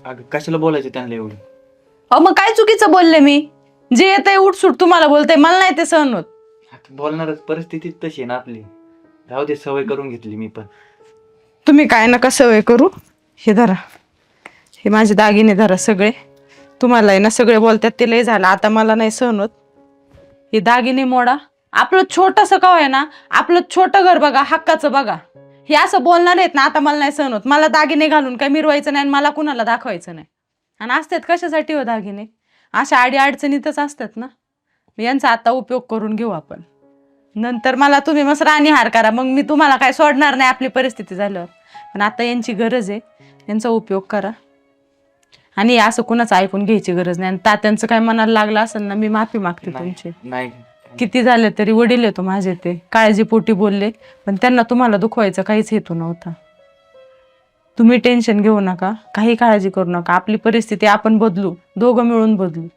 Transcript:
अगं कशाला बोलायचं त्यांना एवढं? अहो मग काय चुकीचं बोलले मी? जे येत आहे उठसूट तुम्हाला बोलते, मला नाही ते सहन होत. आता बोलणारच, परिस्थिती तशी आहे ना आपली. राहू दे, सवय करून घेतली मी पण. तुम्ही काय नका सवय करू. हे धरा, हे माझे दागिने धरा सगळे. तुम्हाला आहे ना सगळे बोलतात ते लय झालं, आता मला नाही सहन होत. हे दागिने मोडा. आपलं छोटंसं का आहे ना, आपलं छोटं घर बघा, हक्काचं बघा. हे असं बोलणार आहेत ना, आता मला नाही सहन होत. मला दागिने घालून काय मिरवायचं नाही आणि मला कुणाला दाखवायचं नाही. आणि असतात कशासाठी हो दागिने? अशा आडी अडचणीतच असतात ना. यांचा आता उपयोग करून घेऊ आपण. नंतर मला तुम्ही मस्त राणीहार करा, मग मी तुम्हाला काय सोडणार नाही आपली परिस्थिती झाल्यावर. पण आता यांची गरज आहे, यांचा उपयोग करा. आणि असं कुणाचं ऐकून घ्यायची गरज नाही. आणि तात्यांचं काय मनाला लागलं असेल ना, मी माफी मागते तुमची. नाही किती झाले तरी वडील येतो माझे, ते काळजीपोटी बोलले, पण त्यांना तुम्हाला दुखवायचा काहीच हेतू नव्हता. तुम्ही टेन्शन घेऊ नका, काही काळजी करू नका. आपली परिस्थिती आपण बदलू, दोघं मिळून बदलू.